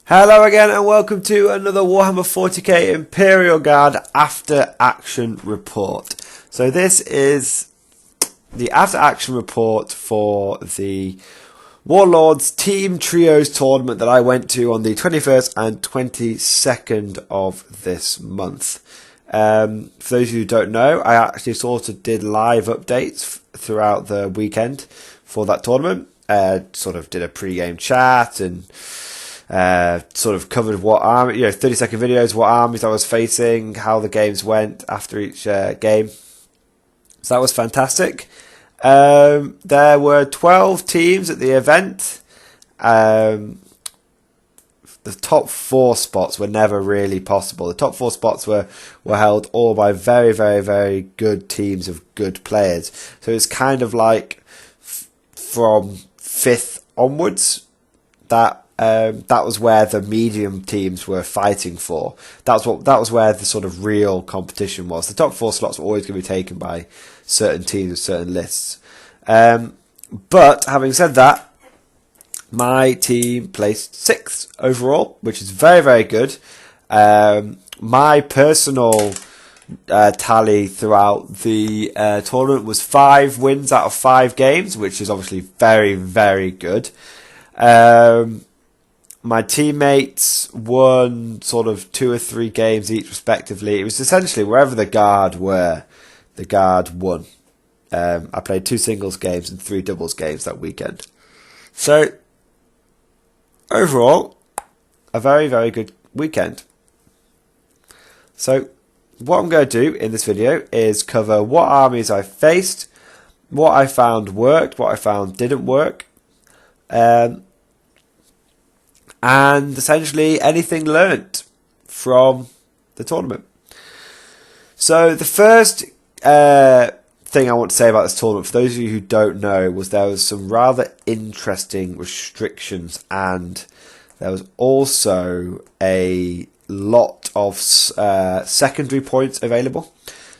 Hello again and welcome to another Warhammer 40k Imperial Guard After Action Report. So this is the After Action Report for the Warlords Team Trios tournament that I went to on the 21st and 22nd of this month. For those of you who don't know, I actually sort of did live updates throughout the weekend for that tournament. Sort of did a pre-game chat and sort of covered what army, 30-second videos, what armies I was facing, how the games went after each game. So that was fantastic. There were 12 teams at the event. The top 4 spots were never really possible. The top 4 spots were held all by very, very, very good teams of good players. So it's kind of like from 5th onwards that was where the medium teams were fighting for. That was where the sort of real competition was. The top 4 slots were always going to be taken by certain teams with certain lists. But having said that, my team placed 6th overall, which is very, very good. My personal tally throughout the tournament was 5 wins out of 5 games, which is obviously very, very good. My teammates won sort of 2 or 3 games each respectively. It was essentially wherever the guard were, the guard won. I played 2 singles games and 3 doubles games that weekend. So, overall, a very, very good weekend. So, what I'm going to do in this video is cover what armies I faced, what I found worked, what I found didn't work, and essentially anything learnt from the tournament. So the first thing I want to say about this tournament, for those of you who don't know, was there was some rather interesting restrictions, and there was also a lot of secondary points available.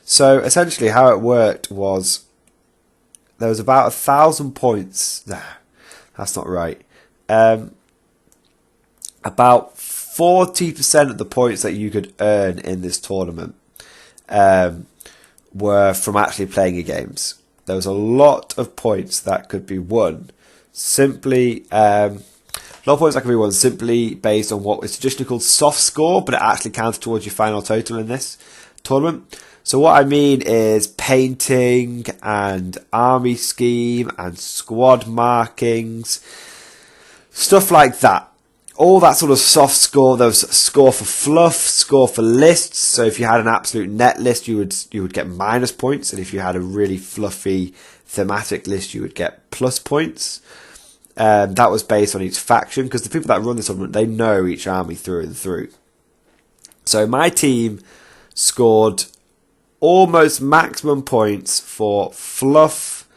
So essentially how it worked was there was about 1,000 points. No, that's not right. About 40% of the points that you could earn in this tournament were from actually playing your games. There was a lot of points that could be won simply simply based on what is traditionally called soft score, but it actually counts towards your final total in this tournament. So what I mean is painting and army scheme and squad markings, stuff like that. All that sort of soft score. There was a score for fluff, score for lists. So if you had an absolute net list, you would get minus points, and if you had a really fluffy thematic list, you would get plus points. That was based on each faction, because the people that run this tournament, they know each army through and through. So my team scored almost maximum points for fluff,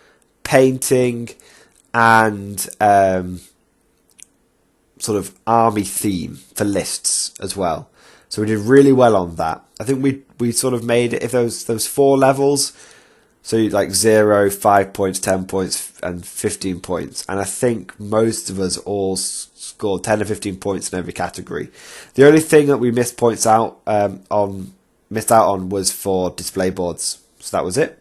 painting, and sort of army theme for lists as well. So we did really well on that. I think we sort of made it, if there was 4 levels, so like 0, 5 points, 10 points, and 15 points. And I think most of us all scored 10 or 15 points in every category. The only thing that we missed out on was for display boards. So that was it.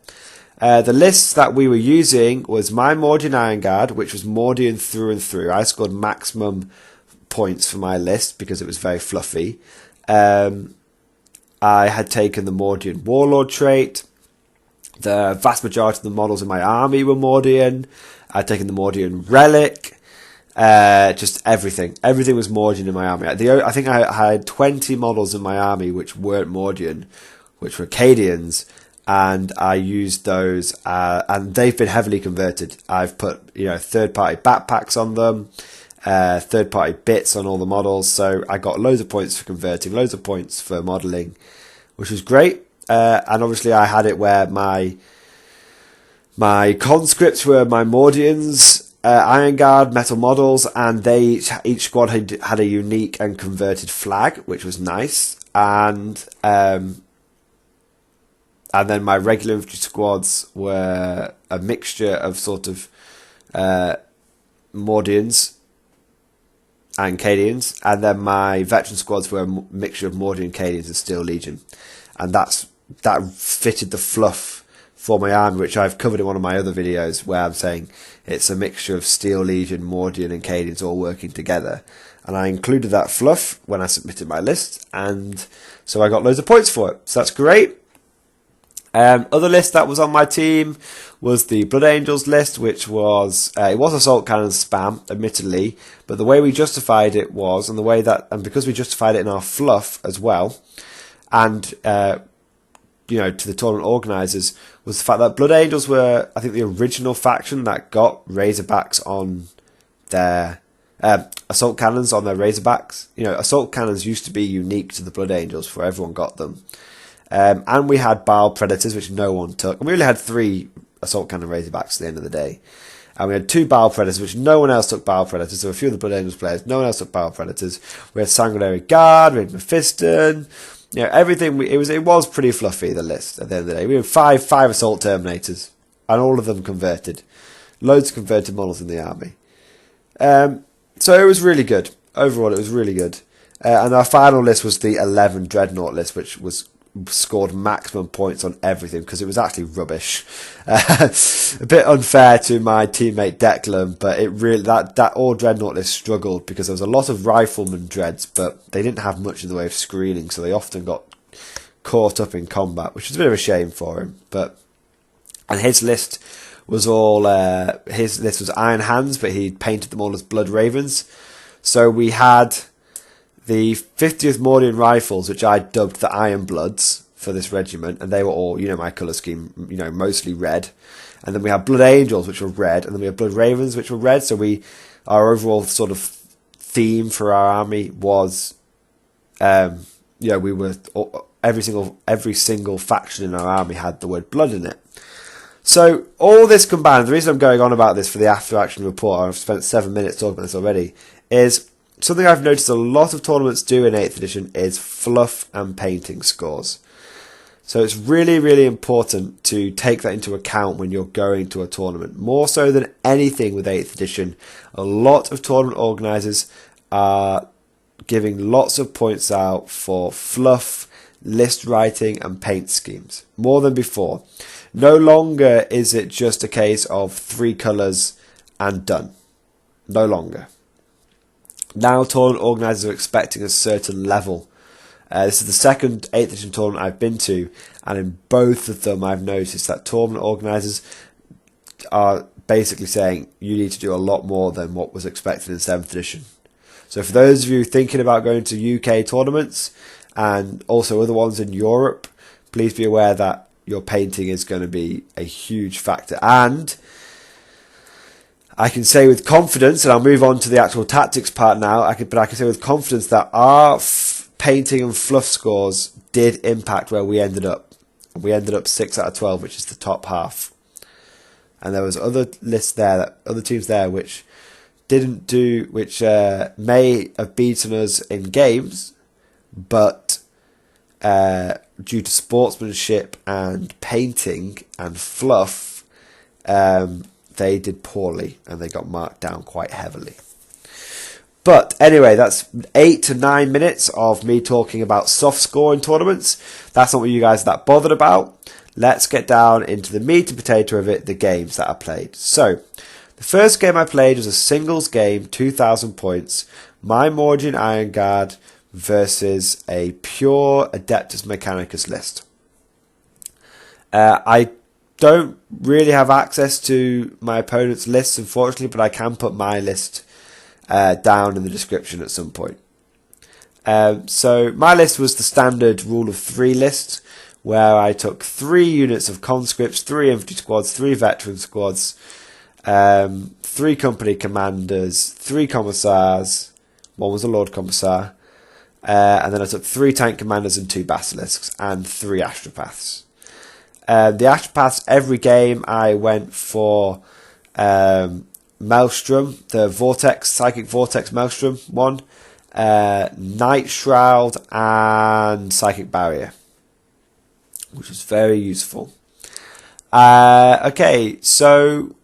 The lists that we were using was my Mordian Iron Guard, which was Mordian through and through. I scored maximum points for my list because it was very fluffy. I had taken the Mordian Warlord trait. The vast majority of the models in my army were Mordian. I'd taken the Mordian Relic. Just everything. Everything was Mordian in my army. I think I had 20 models in my army which weren't Mordian, which were Acadians, and I used those, and they've been heavily converted. I've put third-party backpacks on them, third-party bits on all the models, so I got loads of points for converting, loads of points for modelling, which was great. And obviously I had it where my conscripts were my Mordians, Iron Guard metal models, and each squad had a unique and converted flag, which was nice. And then my regular infantry squads were a mixture of sort of Mordians and Cadians, and then my veteran squads were a mixture of Mordian, Cadians and Steel Legion, and that fitted the fluff for my army, which I've covered in one of my other videos where I'm saying it's a mixture of Steel Legion, Mordian and Cadians all working together, and I included that fluff when I submitted my list, and so I got loads of points for it, so that's great. Other list that was on my team was the Blood Angels list, which was it was Assault Cannon spam, admittedly, but the way we justified it was, and because we justified it in our fluff as well, and to the tournament organisers, was the fact that Blood Angels were, I think, the original faction that got Razorbacks on their Assault Cannons on their Razorbacks. Assault Cannons used to be unique to the Blood Angels before everyone got them. And we had Bile Predators, which no one took. And we only had 3 Assault Cannon Razorbacks at the end of the day. And we had 2 Bile Predators, which no one else took Bile Predators. So a few of the Blood Angels players, no one else took Bile Predators. We had Sanguinary Guard, we had Mephiston. Everything. It was pretty fluffy, the list, at the end of the day. We had 5 Assault Terminators, and all of them converted. Loads of converted models in the army. So it was really good. Overall, it was really good. And our final list was the 11 Dreadnought list, which scored maximum points on everything because it was actually rubbish. A bit unfair to my teammate Declan, but it really that all Dreadnought list struggled because there was a lot of rifleman dreads, but they didn't have much in the way of screening, so they often got caught up in combat, which was a bit of a shame for him. And his list was Iron Hands, but he'd painted them all as Blood Ravens. So we had the 50th Mordian Rifles, which I dubbed the Iron Bloods for this regiment, and they were all, my colour scheme, mostly red. And then we had Blood Angels, which were red, and then we had Blood Ravens, which were red. So our overall sort of theme for our army was, we were every single faction in our army had the word blood in it. So all this combined, the reason I'm going on about this for the after action report, I've spent 7 minutes talking about this already, is something I've noticed a lot of tournaments do in 8th edition is fluff and painting scores. So it's really, really important to take that into account when you're going to a tournament. More so than anything with 8th edition, a lot of tournament organisers are giving lots of points out for fluff, list writing and paint schemes. More than before. No longer is it just a case of 3 colours and done. No longer. Now tournament organisers are expecting a certain level. This is the second 8th edition tournament I've been to, and in both of them I've noticed that tournament organisers are basically saying you need to do a lot more than what was expected in 7th edition. So for those of you thinking about going to UK tournaments and also other ones in Europe, please be aware that your painting is going to be a huge factor. And I can say with confidence, and I'll move on to the actual tactics part now, I can say with confidence that our painting and fluff scores did impact where we ended up. We ended up 6 out of 12, which is the top half. And there was other lists there, other teams there, which didn't do, which may have beaten us in games, but due to sportsmanship and painting and fluff, they did poorly and they got marked down quite heavily. But anyway, that's 8 to 9 minutes of me talking about soft score in tournaments. That's not what you guys are that bothered about. Let's get down into the meat and potato of it, the games that I played. So, the first game I played was a singles game, 2,000 points. My Mordian Iron Guard versus a pure Adeptus Mechanicus list. I don't really have access to my opponent's lists, unfortunately, but I can put my list down in the description at some point. So my list was the standard rule of 3 list, where I took 3 units of conscripts, 3 infantry squads, 3 veteran squads, 3 company commanders, 3 commissars, one was a Lord Commissar, and then I took 3 tank commanders and 2 basilisks, and 3 astropaths. The astropaths, every game I went for Maelstrom, the Psychic Vortex Maelstrom one, Night Shroud and Psychic Barrier, which was very useful. Okay, so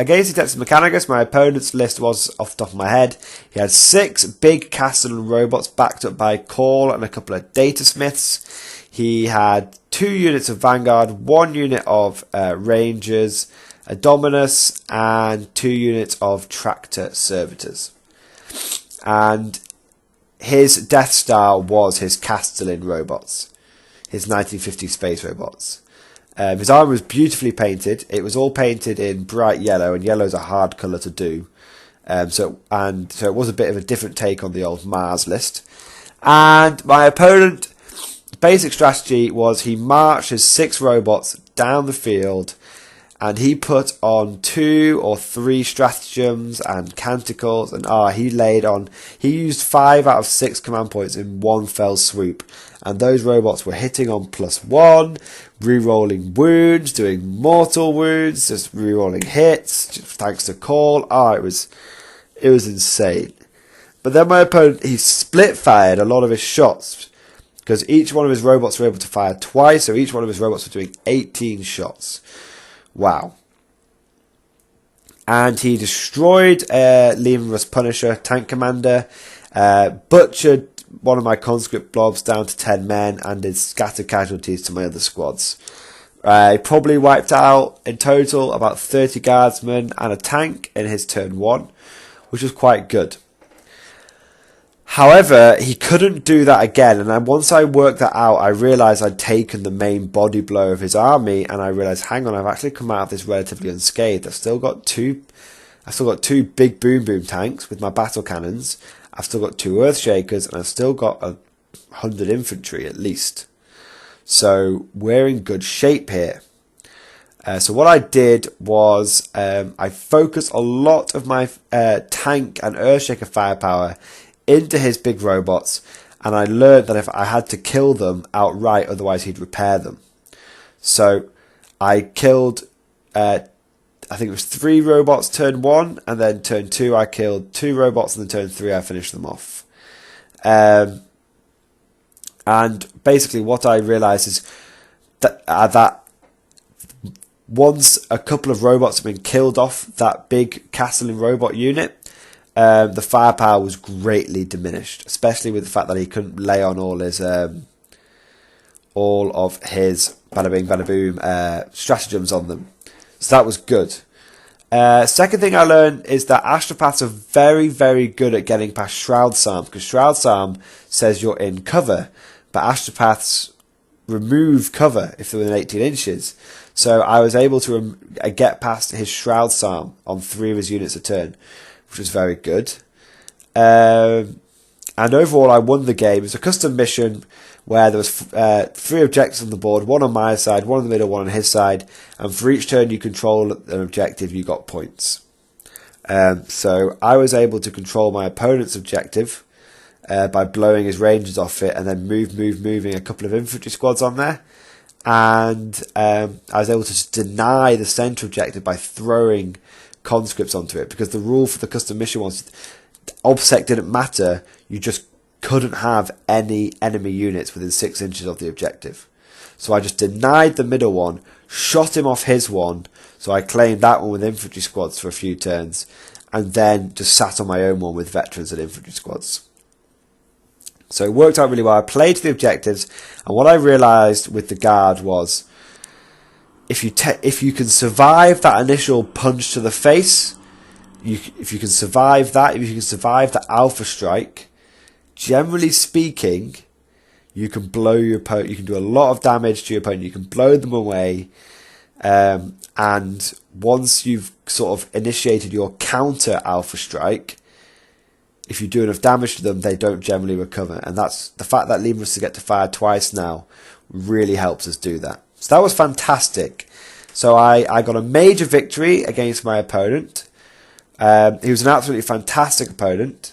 against Detective Mechanicus, my opponent's list was, off the top of my head, he had 6 big Castellan robots backed up by Call and a couple of Data Smiths. He had 2 units of Vanguard, 1 unit of Rangers, a Dominus, and 2 units of Tractor Servitors. And his Death Star was his Castellan robots, his 1950 space robots. His armour was beautifully painted. It was all painted in bright yellow, and yellow is a hard colour to do. So it was a bit of a different take on the old Mars list. And my opponent, basic strategy was he marched his 6 robots down the field, and he put on 2 or 3 stratagems and canticles, and he used 5 out of 6 command points in one fell swoop. And those robots were hitting on +1, re-rolling wounds, doing mortal wounds, just re-rolling hits, just thanks to Call. It was insane. But then my opponent, he split-fired a lot of his shots, because each one of his robots were able to fire twice, so each one of his robots was doing 18 shots. Wow. And he destroyed Lehman Russ Punisher, Tank Commander, butchered one of my conscript blobs down to 10 men, and did scatter casualties to my other squads. He probably wiped out, in total, about 30 guardsmen and a tank in his turn 1, which was quite good. However, he couldn't do that again, and then once I worked that out, I realised I'd taken the main body blow of his army, and I realised, hang on, I've actually come out of this relatively unscathed. I've still got two big boom tanks with my battle cannons. I've still got 2 Earthshakers, and I've still got 100 infantry at least. So we're in good shape here. So what I did was I focused a lot of my tank and Earthshaker firepower into his big robots, and I learned that if I had to kill them outright, otherwise he'd repair them. So I killed, I think it was 3 robots turn 1, and then turn 2 I killed 2 robots, and then turn 3 I finished them off. And basically what I realised is that once a couple of robots have been killed off that big Castellan robot unit, the firepower was greatly diminished, especially with the fact that he couldn't lay on all of his bada bing bada boom stratagems on them. So that was good. Second thing I learned is that astropaths are very, very good at getting past Shroud Psalm, because Shroud Psalm says you're in cover, but astropaths remove cover if they're within 18 inches. So I was able to get past his Shroud Psalm on 3 of his units a turn, which was very good. And overall, I won the game. It was a custom mission where there was 3 objectives on the board, 1 on my side, 1 in the middle, 1 on his side, and for each turn you control an objective, you got points. So I was able to control my opponent's objective by blowing his rangers off it, and then moving a couple of infantry squads on there. And I was able to just deny the central objective by throwing conscripts onto it, because the rule for the custom mission was OBSEC didn't matter, you just couldn't have any enemy units within 6 inches of the objective. So I just denied the middle one, shot him off his one, so I claimed that one with infantry squads for a few turns, and then just sat on my own one with veterans and infantry squads. So it worked out really well. I played to the objectives, and what I realised with the guard was, if you can survive that initial punch to the face, if you can survive the alpha strike, generally speaking, you can blow your opponent. You can do a lot of damage to your opponent. You can blow them away, and once you've sort of initiated your counter alpha strike, if you do enough damage to them, they don't generally recover. And that's the fact that Lehman Russ get to fire twice now really helps us do that. So that was fantastic. So I got a major victory against my opponent. He was an absolutely fantastic opponent.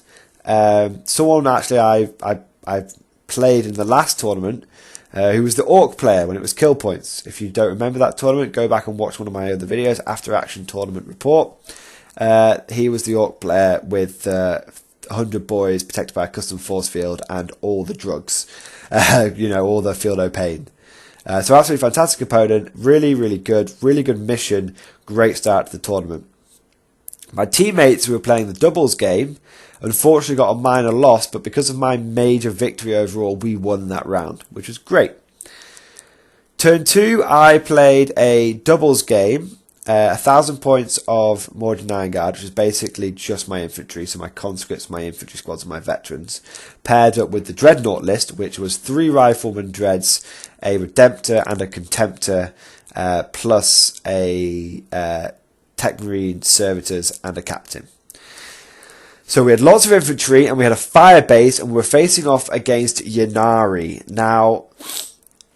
Someone actually I played in the last tournament, who was the Orc player when it was kill points. If you don't remember that tournament, go back and watch one of my other videos, After Action Tournament Report. He was the Orc player with 100 boys protected by a custom force field and all the drugs, all the feel no pain. So absolutely fantastic opponent, really, really good mission, great start to the tournament. My teammates who were playing the doubles game unfortunately got a minor loss, but because of my major victory overall, we won that round, which was great. Turn 2, I played a doubles game, 1,000 points of Mordian Iron Guard, which is basically just my infantry, so my conscripts, my infantry squads, and my veterans, paired up with the Dreadnought list, which was 3 Rifleman Dreads, a Redemptor and a Contemptor, plus a Tech Marine Servitors and a Captain. So we had lots of infantry and we had a fire base and we were facing off against Ynnari. Now,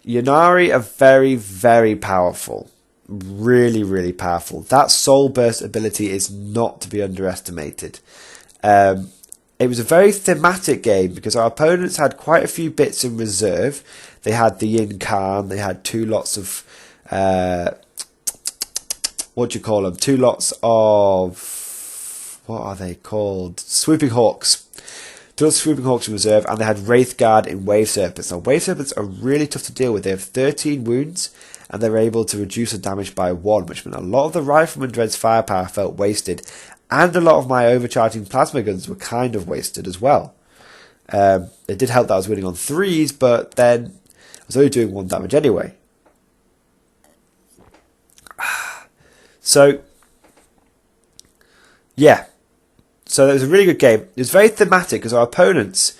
Ynnari are very, very powerful. Really, really powerful. That Soul Burst ability is not to be underestimated. It was a very thematic game because our opponents had quite a few bits in reserve. They had the Yin Khan, they had 2 lots of... what do you call them? 2 lots of... what are they called? Swooping Hawks. 2 lots of Swooping Hawks in reserve, and they had Wraith Guard in Wave Serpents. Now, Wave Serpents are really tough to deal with. They have 13 wounds, and they're able to reduce the damage by 1, which meant a lot of the Rifleman Dread's firepower felt wasted, and a lot of my overcharging plasma guns were kind of wasted as well. It did help that I was winning on 3s, but then I was only doing 1 damage anyway. So, yeah. So it was a really good game. It was very thematic because our opponents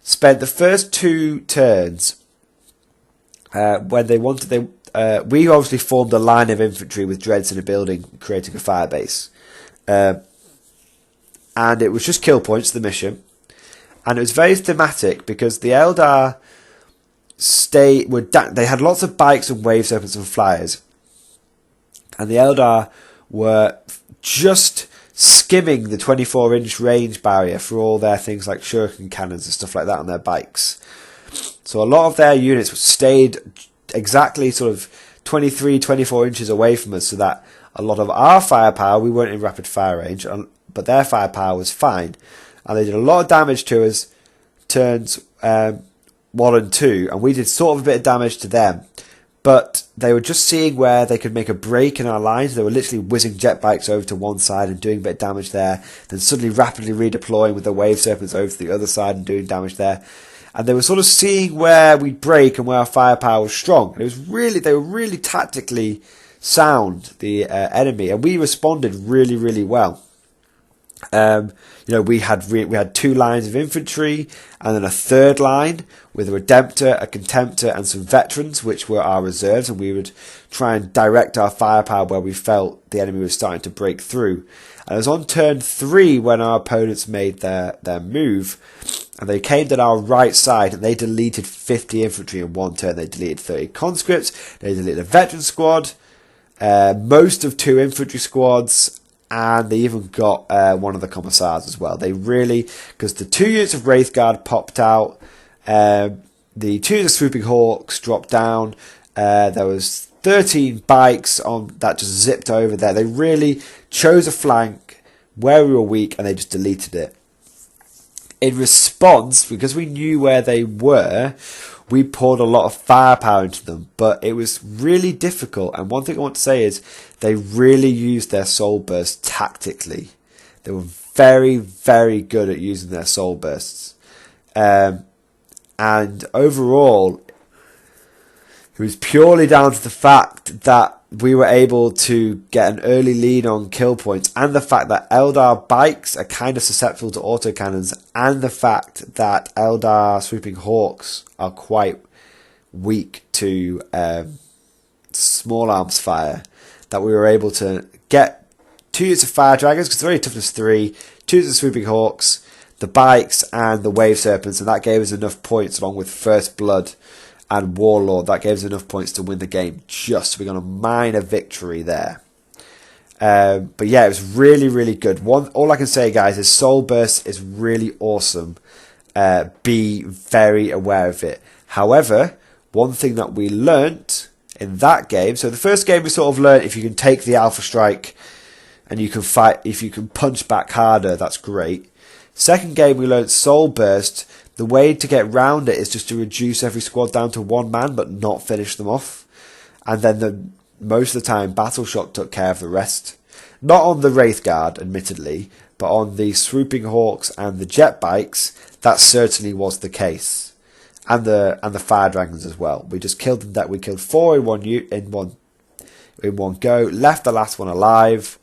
spent the first 2 turns when they wanted... we obviously formed a line of infantry with dreads in a building, creating a fire base. And it was just kill points, the mission. And it was very thematic because the Eldar they had lots of bikes and wave serpents and flyers. And the Eldar were just skimming the 24-inch range barrier for all their things like shuriken cannons and stuff like that on their bikes. So a lot of their units stayed exactly sort of 23, 24 inches away from us, so that a lot of our firepower, we weren't in rapid fire range, but their firepower was fine. And they did a lot of damage to us turns 1 and 2, and we did sort of a bit of damage to them. But they were just seeing where they could make a break in our lines. They were literally whizzing jet bikes over to one side and doing a bit of damage there, then suddenly rapidly redeploying with the wave serpents over to the other side and doing damage there. And they were sort of seeing where we'd break and where our firepower was strong. And they were really tactically sound, the enemy, and we responded really, really well. We had 2 lines of infantry and then a 3rd line with a Redemptor, a Contemptor, and some veterans, which were our reserves, and we would try and direct our firepower where we felt the enemy was starting to break through. And it was on turn 3 when our opponents made their move, and they came to our right side and they deleted 50 infantry in 1 turn. They deleted 30 conscripts, they deleted a veteran squad, most of 2 infantry squads, and they even got one of the commissars as well. They really, because the 2 units of Wraith Guard popped out, the 2 of the Swooping Hawks dropped down, there was 13 bikes on that just zipped over there. They really chose a flank where we were weak and they just deleted it. In response, because we knew where they were, we poured a lot of firepower into them, but it was really difficult. And one thing I want to say is they really used their soul burst tactically. They were very, very good at using their soul bursts. And overall, it was purely down to the fact that we were able to get an early lead on kill points, and the fact that Eldar bikes are kind of susceptible to autocannons, and the fact that Eldar Swooping Hawks are quite weak to small arms fire, that we were able to get 2 units of Fire Dragons, because they're only toughness 3, 2 units of Swooping Hawks, the bikes, and the Wave Serpents, and that gave us enough points along with First Blood and Warlord. That gave us enough points to win the game. We got a minor victory there. But yeah, it was really, really good. All I can say, guys, is Soul Burst is really awesome. Be very aware of it. However, one thing that we learnt in that game, so the first game we sort of learnt if you can take the Alpha Strike and you can fight, if you can punch back harder, that's great. Second game we learnt Soul Burst. The way to get round it is just to reduce every squad down to 1 man, but not finish them off. And then most of the time, Battle Shock took care of the rest. Not on the Wraith Guard, admittedly, but on the Swooping Hawks and the Jet Bikes, that certainly was the case. And the Fire Dragons as well. We just killed them. That we killed 4 in one go, left the last one alive,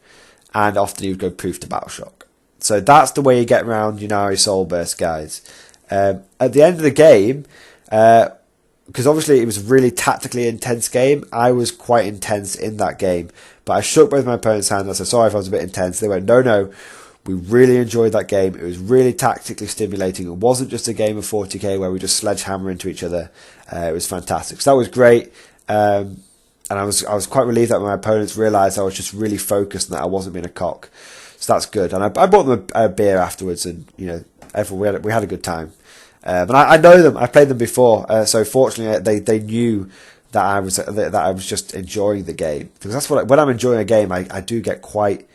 and often he would go poof to Battle Shock. So that's the way you get around Ynnari Soul Burst, guys. At the end of the game, because obviously it was a really tactically intense game, I was quite intense in that game. But I shook both my opponent's hands. I said, sorry if I was a bit intense. They went, no, we really enjoyed that game. It was really tactically stimulating. It wasn't just a game of 40k where we just sledgehammer into each other. It was fantastic. So that was great. And I was quite relieved that my opponents realised I was just really focused and that I wasn't being a cock. So that's good. And I bought them a beer afterwards, and we had a good time. But I know them. I played them before, so fortunately they knew that I was just enjoying the game, because that's when I'm enjoying a game, I do get quite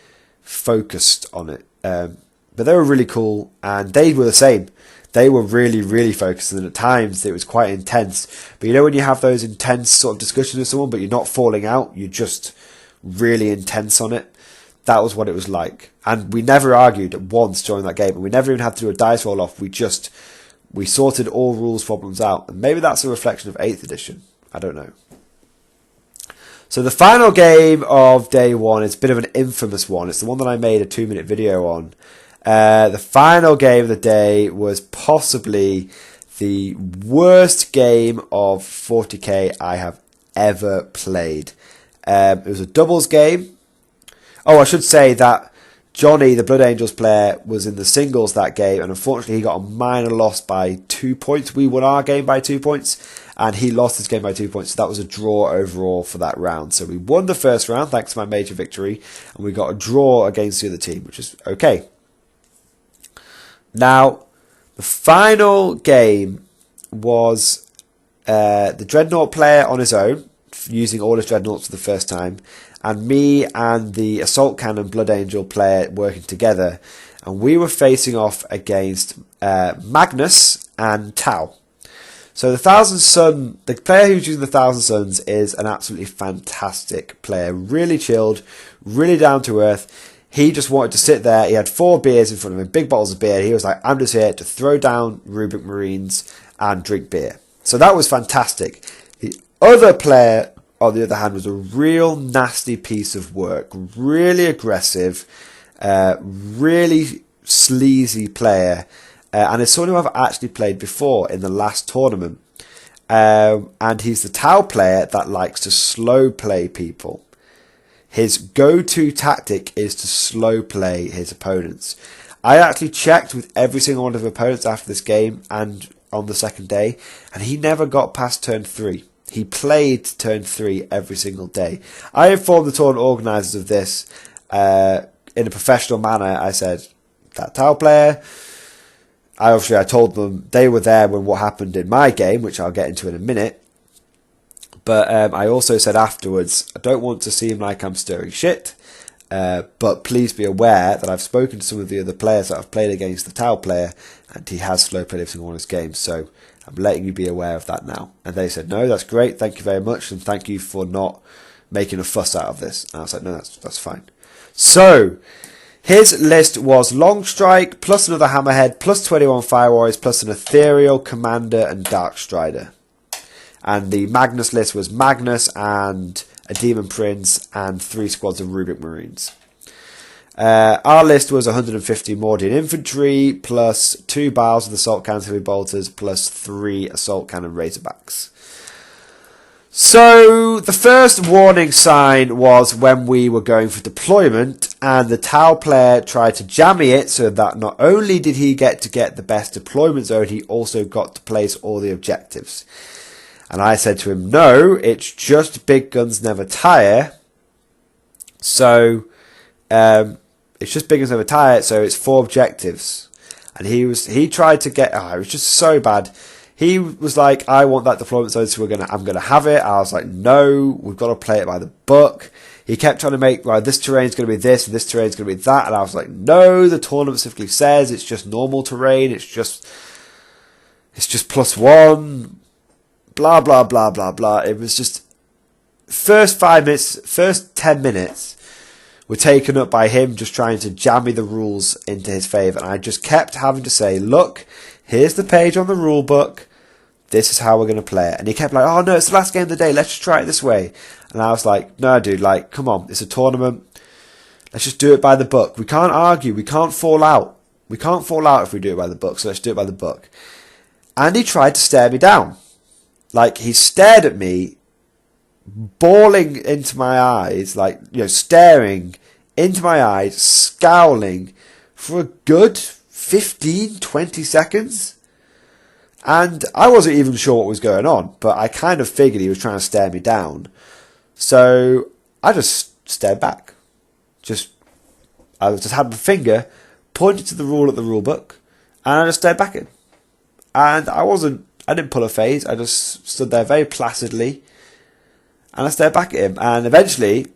focused on it. But they were really cool, and they were the same. They were really, really focused, and at times it was quite intense. But when you have those intense sort of discussions with someone, but you're not falling out, you're just really intense on it. That was what it was like. And we never argued once during that game, and we never even had to do a dice roll off. We sorted all rules problems out. And maybe that's a reflection of 8th edition. I don't know. So the final game of day 1 is a bit of an infamous one. It's the one that I made a 2-minute video on. The final game of the day was possibly the worst game of 40k I have ever played. It was a doubles game. Oh, I should say that Johnny, the Blood Angels player, was in the singles that game, and unfortunately he got a minor loss by 2 points. We won our game by 2 points, and he lost his game by 2 points. So that was a draw overall for that round. So we won the first round thanks to my major victory, and we got a draw against the other team, which is okay. Now, the final game was the Dreadnought player on his own, using all his Dreadnoughts for the first time, and me and the Assault Cannon Blood Angel player working together, and we were facing off against Magnus and Tau. So the player who's using the Thousand Suns is an absolutely fantastic player, really chilled, really down to earth. He just wanted to sit there. He had 4 beers in front of him, big bottles of beer. He was like, I'm just here to throw down Rubik Marines and drink beer. So that was fantastic. The other player, on the other hand, was a real nasty piece of work. Really aggressive, really sleazy player. And it's someone who I've actually played before in the last tournament. And he's the Tau player that likes to slow play people. His go-to tactic is to slow play his opponents. I actually checked with every single one of his opponents after this game and on the second day, and he never got past turn 3. He played turn 3 every single day. I informed the tournament organisers of this in a professional manner. I said, that Tau player, I told them they were there when what happened in my game, which I'll get into in a minute. But I also said afterwards, I don't want to seem like I'm stirring shit, but please be aware that I've spoken to some of the other players that I've played against the Tau player, and he has slow played every single one of his games, so I'm letting you be aware of that now. And they said, no, that's great, thank you very much, and thank you for not making a fuss out of this. And I was like, no, that's fine. So, his list was Long Strike, plus another Hammerhead, plus 21 Fire Warriors, plus an Ethereal, Commander, and Dark Strider. And the Magnus list was Magnus and a Demon Prince and 3 squads of Rubik Marines. Our list was 150 Mordian Infantry, plus 2 Biles of Assault Cannon Heavy Bolters, plus 3 Assault Cannon Razorbacks. So, the first warning sign was when we were going for deployment, and the Tau player tried to jammy it so that not only did he get the best deployment zone, he also got to place all the objectives. And I said to him, no, it's just big guns never tire. So, it's just big guns never tire, so it's 4 objectives. And he tried to get, it was just so bad. He was like, I want that deployment zone, so I'm gonna have it. I was like, no, we've got to play it by the book. He kept trying to make, right, this terrain's going to be this, and this terrain's going to be that. And I was like, no, the tournament specifically says it's just normal terrain. It's just +1. Blah, blah, blah, blah, blah. It was just, first 10 minutes were taken up by him just trying to jammy the rules into his favour. And I just kept having to say, look, here's the page on the rule book. This is how we're going to play it. And he kept like, oh no, it's the last game of the day. Let's just try it this way. And I was like, no, dude, like, come on. It's a tournament. Let's just do it by the book. We can't argue. We can't fall out. We can't fall out if we do it by the book. So let's do it by the book. And he tried to stare me down. Like, he stared at me, bawling into my eyes, like, you know, staring into my eyes, scowling for a good 15, 20 seconds. And I wasn't even sure what was going on, but I kind of figured he was trying to stare me down. So I just stared back. I just had my finger pointed to the rule at the rule book, and I just stared back at him. And I didn't pull a face. I just stood there very placidly, and I stared back at him. And eventually,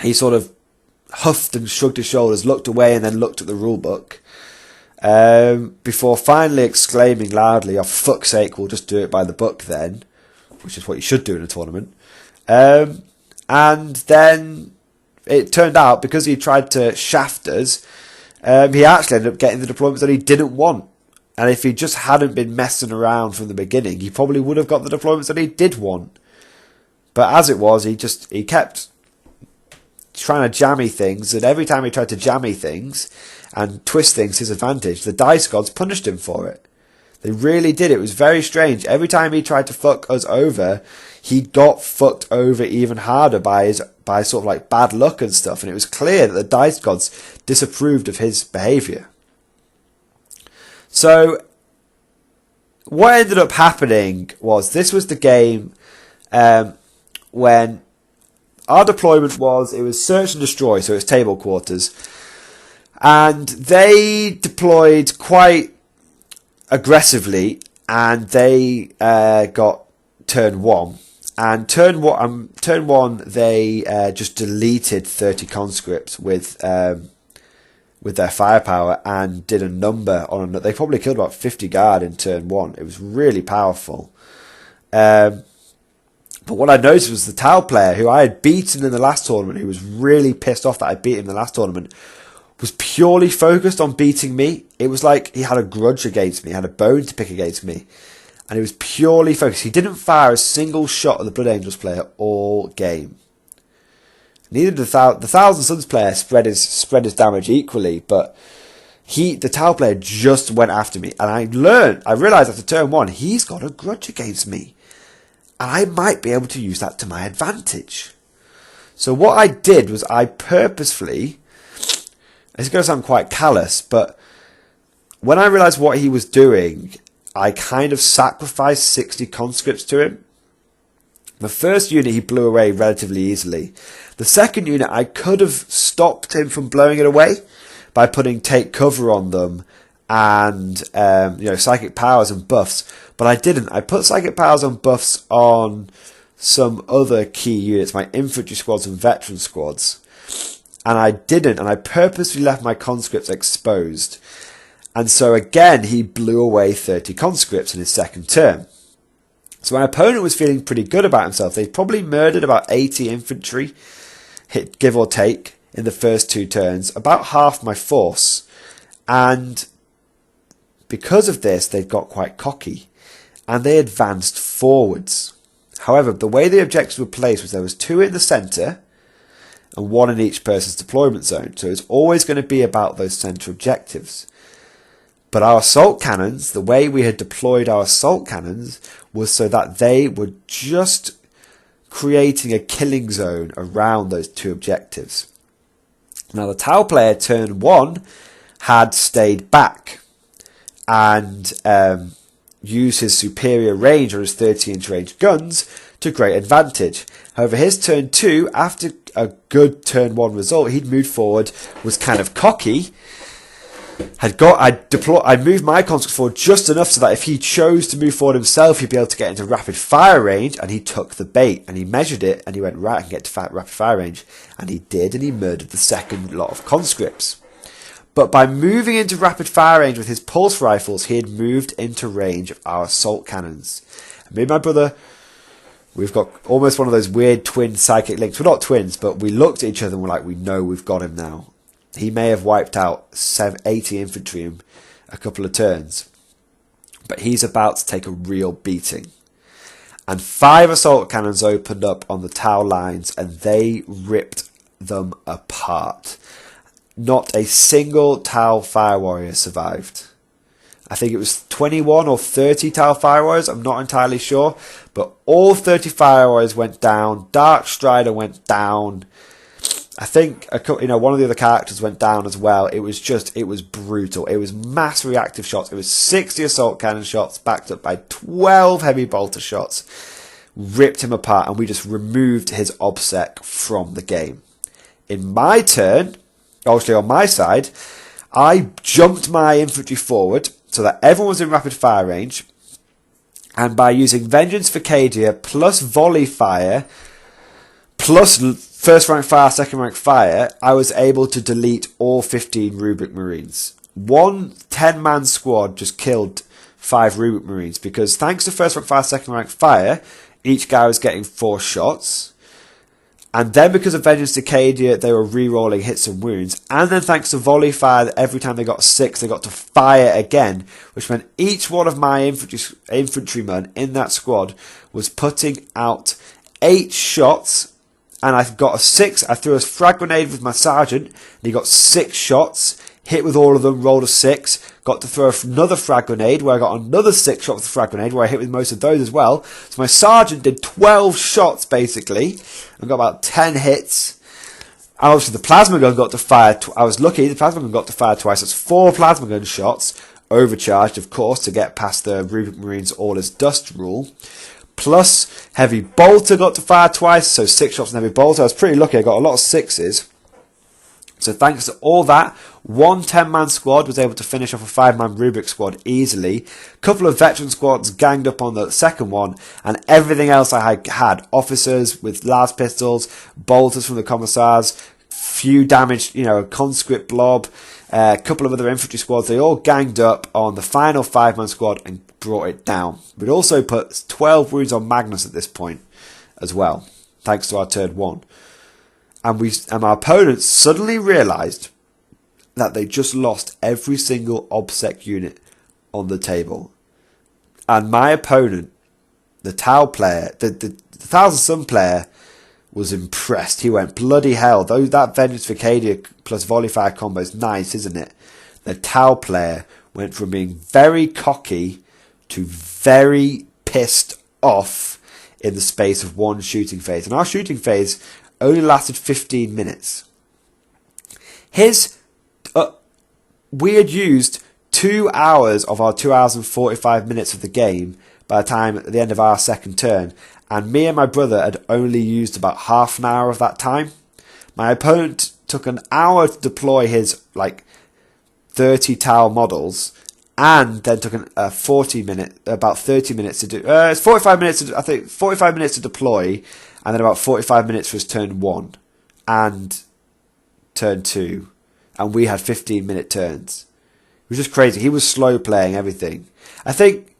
he sort of huffed and shrugged his shoulders, looked away, and then looked at the rule book. Before finally exclaiming loudly, oh, for fuck's sake, we'll just do it by the book then, which is what you should do in a tournament. And then it turned out, because he tried to shaft us, he actually ended up getting the deployments that he didn't want. And if he just hadn't been messing around from the beginning, he probably would have got the deployments that he did want. But as it was, he kept trying to jammy things, and every time he tried to jammy things and twist things to his advantage, the dice gods punished him for it. They really did. It was very strange. Every time he tried to fuck us over, he got fucked over even harder by sort of like bad luck and stuff. And it was clear that the dice gods disapproved of his behaviour. So what ended up happening was, this was the game when our deployment was search and destroy, so it's table quarters. And they deployed quite aggressively, and they got turn one. And turn one, they just deleted 30 conscripts with their firepower and did a number on another. They probably killed about 50 guard in turn one. It was really powerful. But what I noticed was the Tau player, who I had beaten in the last tournament, who was really pissed off that I beat him in the last tournament, was purely focused on beating me. It was like he had a grudge against me, he had a bone to pick against me. And he was purely focused. He didn't fire a single shot at the Blood Angels player all game. Neither did the Thousand Suns player spread his damage equally, but the Tau player just went after me. And I realised after turn one, he's got a grudge against me. And I might be able to use that to my advantage. So what I did was, I purposefully, it's going to sound quite callous, but when I realised what he was doing, I kind of sacrificed 60 conscripts to him. The first unit he blew away relatively easily. The second unit, I could have stopped him from blowing it away by putting take cover on them and psychic powers and buffs, but I didn't. I put psychic powers and buffs on some other key units, my infantry squads and veteran squads, and I didn't, and I purposely left my conscripts exposed. And so again, he blew away 30 conscripts in his second turn. So my opponent was feeling pretty good about himself. They probably murdered about 80 infantry, hit give or take, in the first two turns, about half my force. And because of this, they got quite cocky, and they advanced forwards. However, the way the objectives were placed was there was 2 in the centre and 1 in each person's deployment zone. So it's always going to be about those centre objectives. But our assault cannons, the way we had deployed our assault cannons, was so that they were just creating a killing zone around those 2 objectives. Now the Tau player, turn 1, had stayed back and used his superior range on his 30-inch range guns to great advantage. However, his turn 2, after a good turn 1 result, he'd moved forward, was kind of cocky. I'd moved my conscripts forward just enough so that if he chose to move forward himself, he'd be able to get into rapid fire range, and he took the bait, and he measured it, and he went, right, I can get to rapid fire range. And he did, and he murdered the second lot of conscripts. But by moving into rapid fire range with his pulse rifles, he had moved into range of our assault cannons. And me and my brother We've got almost one of those weird twin psychic links. We're not twins, but we looked at each other and we're like, we know we've got him now. He may have wiped out 80 infantry in a couple of turns, but he's about to take a real beating. And 5 assault cannons opened up on the Tau lines and they ripped them apart. Not a single Tau fire warrior survived. I think it was 21 or 30 Tau fire warriors, I'm not entirely sure, but all 30 fire warriors went down. Dark Strider went down. I think one of the other characters went down as well. It was brutal. It was mass reactive shots. It was 60 assault cannon shots backed up by 12 heavy bolter shots. Ripped him apart, and we just removed his OBSEC from the game. In my turn, obviously on my side, I jumped my infantry forward so that everyone was in rapid fire range, and by using Vengeance Vicadia plus volley fire plus first rank fire, second rank fire, I was able to delete all 15 Rubric Marines. One 10-man squad just killed 5 Rubric Marines because thanks to first rank fire, second rank fire, each guy was getting 4 shots. And then because of Vengeance Vicadia, they were re-rolling hits and wounds. And then thanks to volley fire, every time they got 6, they got to fire again, which meant each one of my infantrymen in that squad was putting out 8 shots. And I got a 6. I threw a frag grenade with my sergeant, and he got 6 shots. Hit with all of them, rolled a 6. Got to throw another frag grenade, where I got another 6 shots with the frag grenade, where I hit with most of those as well. So my sergeant did 12 shots, basically, and got about 10 hits. And obviously the plasma gun got to fire. I was lucky, the plasma gun got to fire twice. That's 4 plasma gun shots, overcharged, of course, to get past the Rubric Marines all as dust rule. Plus, heavy bolter got to fire twice, so 6 shots on heavy bolter. I was pretty lucky, I got a lot of 6s. So thanks to all that, one 10-man squad was able to finish off a 5-man Rubric squad easily. A couple of veteran squads ganged up on the second one, and everything else I had officers with las pistols, bolters from the commissars, few damaged, a conscript blob, a couple of other infantry squads. They all ganged up on the final 5-man squad and brought it down. We'd also put 12 wounds on Magnus at this point as well, thanks to our turn 1. And our opponents suddenly realised that they just lost every single OBSEC unit on the table. And my opponent, the Tau player, the Thousand Sun player, was impressed. He went, bloody hell, that Vengeance Vicadia plus volley fire combo is nice, isn't it? The Tau player went from being very cocky to very pissed off in the space of one shooting phase. And our shooting phase only lasted 15 minutes. We had used 2 hours of our 2 hours and 45 minutes of the game by the time at the end of our second turn, and me and my brother had only used about half an hour of that time. My opponent took an hour to deploy his 30 Tau models, and then took about 30 minutes to do. It's 45 minutes. I think 45 minutes to deploy, and then about 45 minutes for his turn 1 and turn 2, and we had 15-minute turns. It was just crazy. He was slow playing everything. I think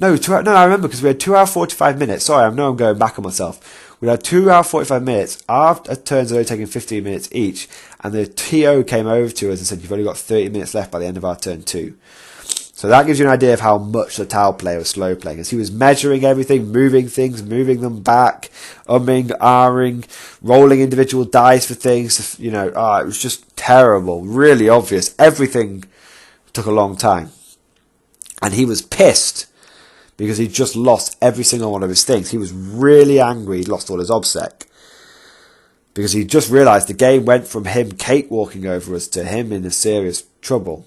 I remember because we had 2 hour 45 minutes. Sorry, I'm going back on myself. We had 2 hour 45 minutes. Our turns are only taking 15 minutes each, and the TO came over to us and said, "You've only got 30 minutes left by the end of our turn 2." So that gives you an idea of how much the Tau player was slow playing, as he was measuring everything, moving things, moving them back, ahhing, rolling individual dice for things. It was just terrible, really obvious. Everything took a long time. And he was pissed because he just lost every single one of his things. He was really angry he'd lost all his OBSEC, because he just realised the game went from him cakewalking over us to him in a serious trouble.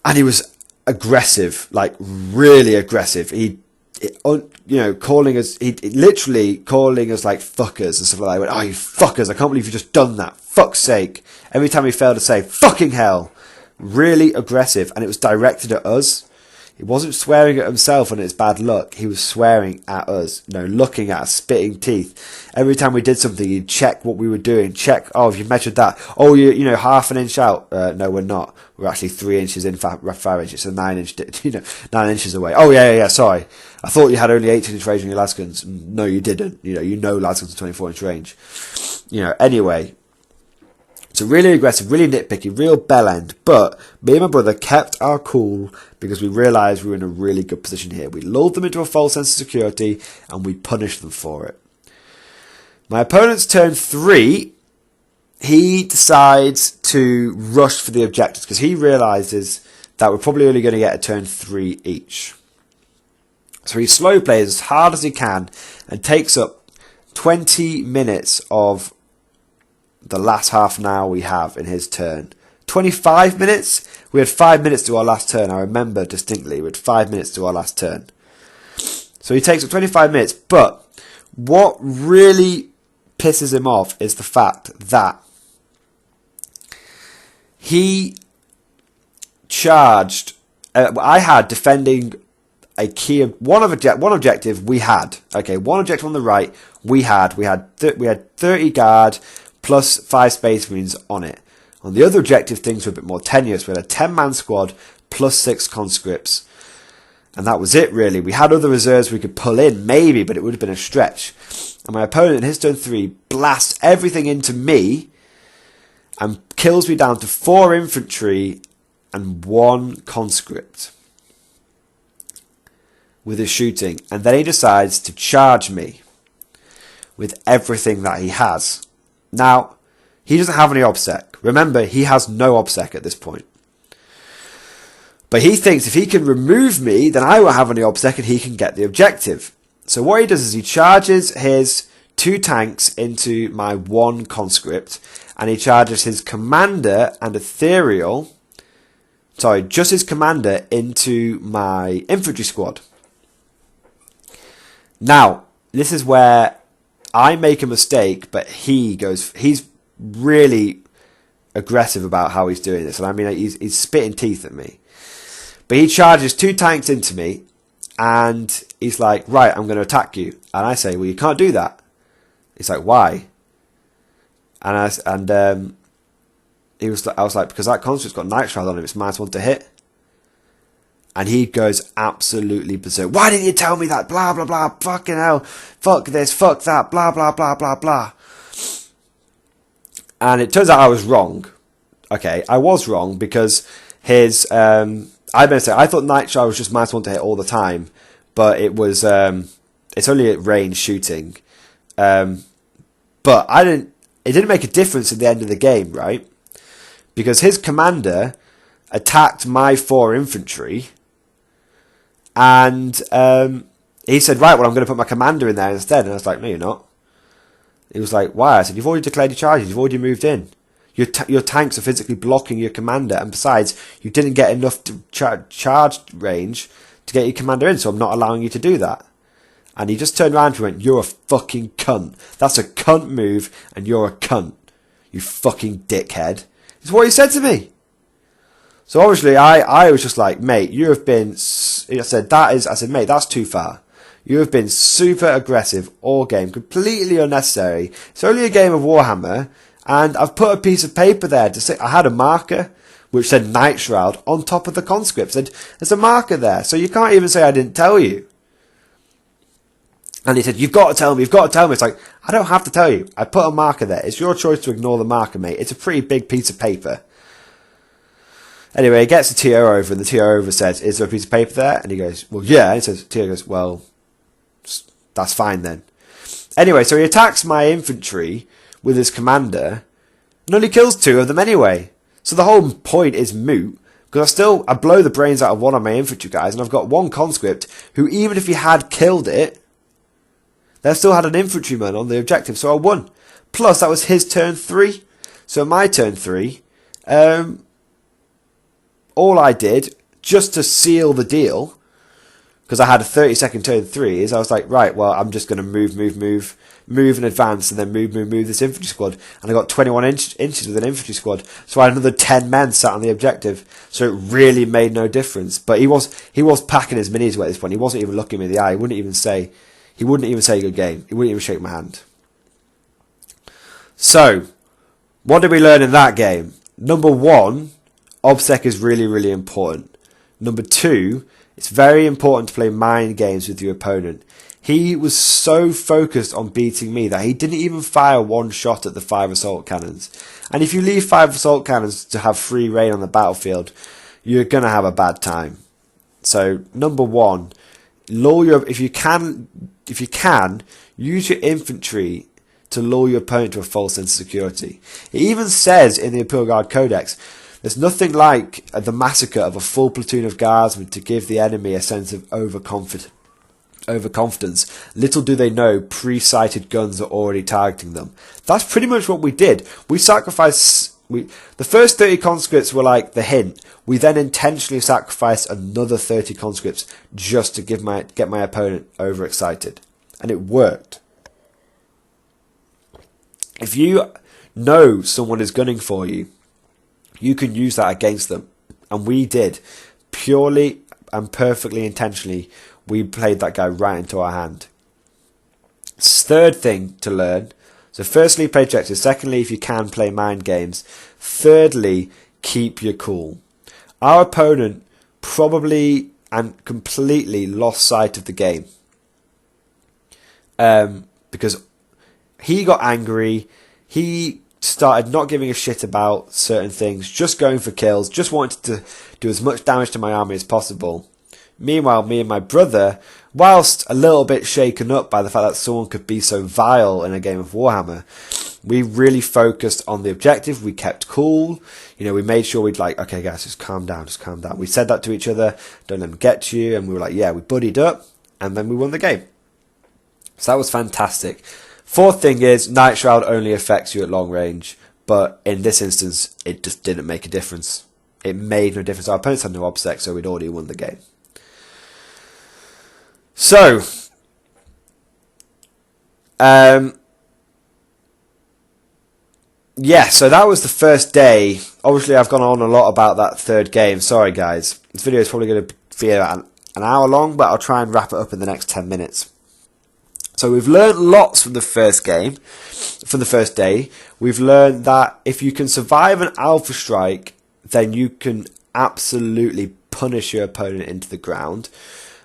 And he was aggressive, really aggressive. Calling us like fuckers and stuff like that. He went, "Oh, you fuckers, I can't believe you just done that. Fuck's sake." Every time he failed to say, "Fucking hell." Really aggressive, and it was directed at us. He wasn't swearing at himself and it's bad luck. He was swearing at us, looking at us, spitting teeth. Every time we did something, he'd check what we were doing. Check, oh, have you measured that? Oh, you half an inch out. No, we're not. We're actually 3 inches in, 5 inches, so 9 inches away. Oh, yeah, sorry. I thought you had only 18-inch range on your lasguns. No, you didn't. Lasguns are 24-inch range. Anyway. So really aggressive, really nitpicky, real bell end. But me and my brother kept our cool because we realised we were in a really good position here. We lulled them into a false sense of security and we punished them for it. My opponent's turn 3, he decides to rush for the objectives because he realises that we're probably only going to get a turn 3 each. So he slow plays as hard as he can and takes up 20 minutes of the last half an hour we have in his turn. 25 minutes? We had 5 minutes to our last turn. I remember distinctly. We had 5 minutes to our last turn. So he takes up 25 minutes. But what really pisses him off is the fact that he charged. I had defending a key of one objective. We had one objective on the right. We had 30 guard. Plus 5 Space Marines on it. On the other objective, things were a bit more tenuous. We had a 10-man squad plus 6 conscripts. And that was it, really. We had other reserves we could pull in, maybe, but it would have been a stretch. And my opponent, in his turn 3, blasts everything into me and kills me down to 4 infantry and 1 conscript with his shooting. And then he decides to charge me with everything that he has. Now, he doesn't have any OBSEC. Remember, he has no OBSEC at this point. But he thinks if he can remove me, then I won't have any OBSEC and he can get the objective. So what he does is he charges his 2 tanks into my 1 conscript, and he charges his commander and ethereal, just his commander into my infantry squad. Now, this is where I make a mistake, but he's really aggressive about how he's doing this. And I mean, he's spitting teeth at me. But he charges 2 tanks into me, and he's like, right, I'm going to attack you. And I say, well, you can't do that. He's like, why? And I was like, because that construct's got Night Shroud on it, it's -1 to hit. And he goes absolutely berserk. Why didn't you tell me that? Blah, blah, blah. Fucking hell. Fuck this. Fuck that. Blah, blah, blah, blah, blah. And it turns out I was wrong. Okay, I was wrong because his... I thought Night Shroud was just -1 to hit all the time. But it was... it's only at range shooting. But it didn't make a difference at the end of the game, right? Because his commander attacked my 4 infantry... And he said, right, well, I'm going to put my commander in there instead. And I was like, no, you're not. He was like, why? I said, you've already declared your charges. You've already moved in. Your tanks are physically blocking your commander. And besides, you didn't get enough charge range to get your commander in. So I'm not allowing you to do that. And he just turned around and went, you're a fucking cunt. That's a cunt move. And you're a cunt. You fucking dickhead. It's what he said to me. So obviously, I was just like, mate, you have been... I said, mate, that's too far. You have been super aggressive all game, completely unnecessary. It's only a game of Warhammer, and I've put a piece of paper there to say I had a marker which said Night Shroud on top of the conscript. Said there's a marker there, so you can't even say I didn't tell you. And he said, you've got to tell me, you've got to tell me. It's like, I don't have to tell you. I put a marker there. It's your choice to ignore the marker, mate. It's a pretty big piece of paper. Anyway, he gets the TO over, and the TO over says, is there a piece of paper there? And he goes, well, yeah. And he says, TO goes, well, that's fine then. Anyway, so he attacks my infantry with his commander, and only kills 2 of them anyway. So the whole point is moot, because I blow the brains out of one of my infantry guys, and I've got 1 conscript who, even if he had killed it, they still had an infantryman on the objective, so I won. Plus, that was his turn 3. So my turn 3, all I did, just to seal the deal, because I had a 30-second turn 3s, I was like, right, well, I'm just going to move in advance, and then move this infantry squad. And I got 21 inches with an infantry squad, so I had another 10 men sat on the objective. So it really made no difference. But he was packing his minis away at this point. He wasn't even looking me in the eye. He wouldn't even say good game. He wouldn't even shake my hand. So, what did we learn in that game? Number 1, OBSEC is really, really important. Number 2, it's very important to play mind games with your opponent. He was so focused on beating me that he didn't even fire one shot at the 5 assault cannons. And if you leave 5 assault cannons to have free reign on the battlefield, you're going to have a bad time. So, number 1, if you can, use your infantry to lull your opponent to a false sense of security. It even says in the Imperial Guard Codex, there's nothing like the massacre of a full platoon of guardsmen to give the enemy a sense of overconfidence. Little do they know, pre-sighted guns are already targeting them. That's pretty much what we did. We sacrificed. The first 30 conscripts were like the hint. We then intentionally sacrificed another 30 conscripts just to get my opponent overexcited, and it worked. If you know someone is gunning for you, you can use that against them. And we did. Purely and perfectly intentionally, we played that guy right into our hand. Third thing to learn. So firstly, play objectives. Secondly, if you can, play mind games. Thirdly, keep your cool. Our opponent probably and completely lost sight of the game. Because he got angry. He started not giving a shit about certain things, just going for kills, just wanted to do as much damage to my army as possible. Meanwhile, me and my brother, whilst a little bit shaken up by the fact that someone could be so vile in a game of Warhammer, we really focused on the objective. We kept cool. We made sure we'd okay guys, just calm down. We said that to each other, don't let them get to you, and we were like, yeah, we buddied up, and then we won the game. So that was fantastic. Fourth thing is, Night Shroud only affects you at long range, but in this instance, it just didn't make a difference. It made no difference. Our opponents had no OBSEC, so we'd already won the game. So, so that was the first day. Obviously, I've gone on a lot about that third game. Sorry, guys. This video is probably going to be about an hour long, but I'll try and wrap it up in the next 10 minutes. So we've learned lots from the first game, from the first day. We've learned that if you can survive an alpha strike, then you can absolutely punish your opponent into the ground.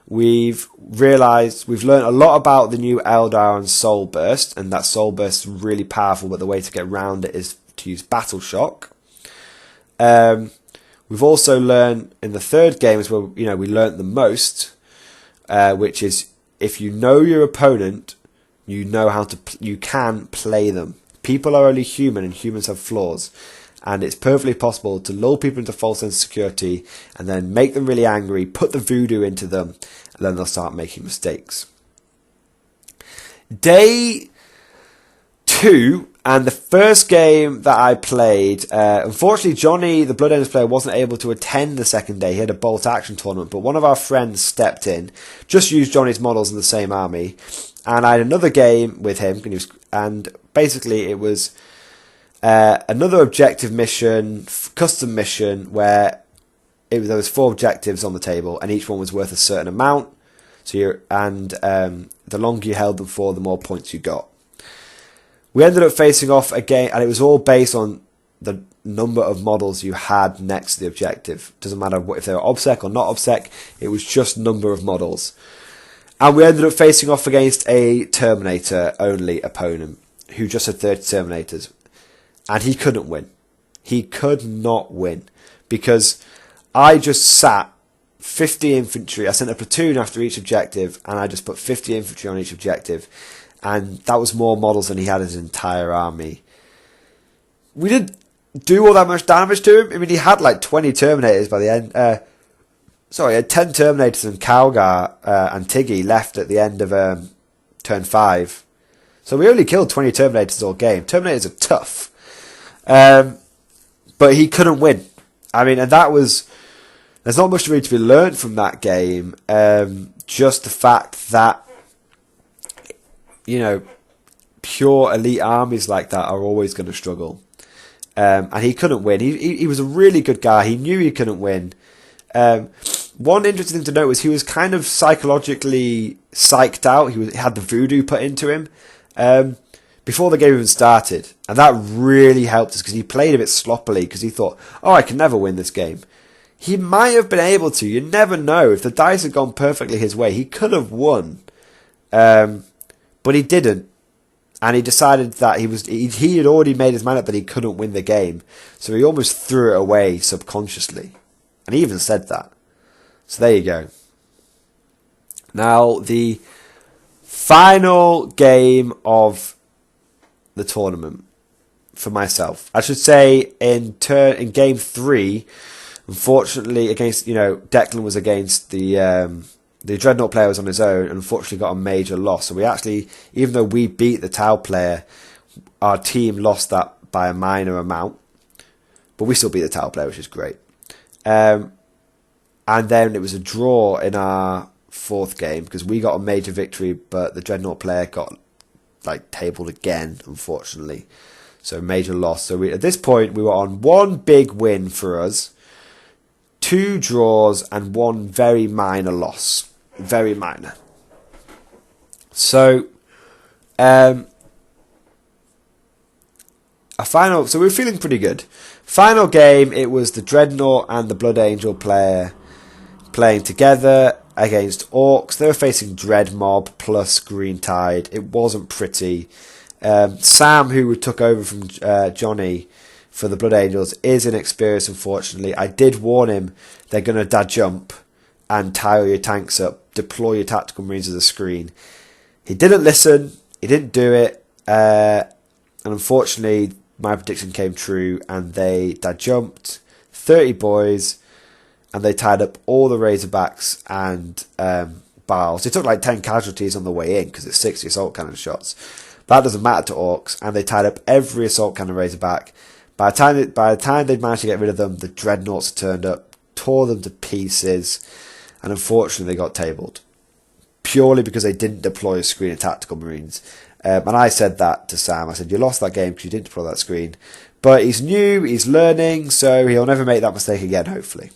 We've learned a lot about the new Eldar and Soul Burst, and that Soul Burst is really powerful, but the way to get around it is to use Battle Shock. We've also learned in the third game is where we learned the most, which is if you know your opponent, you can play them. People are only human, and humans have flaws. And it's perfectly possible to lull people into false sense of security and then make them really angry, put the voodoo into them, and then they'll start making mistakes. Day 2, and the first game that I played, unfortunately Johnny, the Blood Angels player, wasn't able to attend the second day. He had a bolt action tournament, but one of our friends stepped in, just used Johnny's models in the same army, and I had another game with him, and basically it was another objective mission, custom mission, where there was 4 objectives on the table, and each one was worth a certain amount. So the longer you held them for, the more points you got. We ended up facing off again, and it was all based on the number of models you had next to the objective. Doesn't matter if they were OBSEC or not OBSEC, it was just number of models. And we ended up facing off against a Terminator-only opponent who just had 30 Terminators. And he couldn't win. He could not win. Because I just sat 50 infantry. I sent a platoon after each objective, and I just put 50 infantry on each objective. And that was more models than he had his entire army. We didn't do all that much damage to him. I mean, he had like 20 Terminators by the end. He had 10 Terminators and Calgar and Tiggy left at the end of turn 5. So we only killed 20 Terminators all game. Terminators are tough. But he couldn't win. I mean, and that was... There's not much really to be learned from that game. just the fact that, you know, pure elite armies like that are always going to struggle. And he couldn't win. He was a really good guy. He knew he couldn't win. One interesting thing to note was he was kind of psychologically psyched out. He had the voodoo put into him before the game even started. And that really helped us because he played a bit sloppily because he thought, oh, I can never win this game. He might have been able to. You never know. If the dice had gone perfectly his way, he could have won. But he didn't. And he decided that he had already made his mind up that he couldn't win the game. So he almost threw it away subconsciously. And he even said that. So there you go. Now, the final game of the tournament for myself. I should say in game 3, unfortunately, against, you know, Declan was against the Dreadnought player was on his own and unfortunately got a major loss. So we actually, even though we beat the Tau player, our team lost that by a minor amount. But we still beat the Tau player, which is great. And then it was a draw in our 4th game because we got a major victory, but the Dreadnought player got tabled again, unfortunately. So major loss. So at this point, we were on 1 big win for us, 2 draws, and 1 very minor loss. Very minor. So, so we're feeling pretty good. Final game, it was the Dreadnought and the Blood Angel player playing together against Orcs. They were facing Dread Mob plus Green Tide. It wasn't pretty. Sam, who took over from Johnny for the Blood Angels, is inexperienced, unfortunately. I did warn him they're going to dad jump and tile your tanks up, deploy your tactical marines as a screen. He didn't listen. He didn't do it. And unfortunately, my prediction came true, and they dad jumped 30 boys, and they tied up all the Razorbacks and Bars. They took 10 casualties on the way in because it's 60 assault cannon shots. But that doesn't matter to Orcs, and they tied up every assault cannon Razorback. By the time they'd managed to get rid of them, the Dreadnoughts turned up, tore them to pieces, and unfortunately they got tabled. Purely because they didn't deploy a screen of tactical marines. And I said that to Sam. I said, you lost that game because you didn't deploy that screen. But he's new, he's learning, so he'll never make that mistake again, hopefully.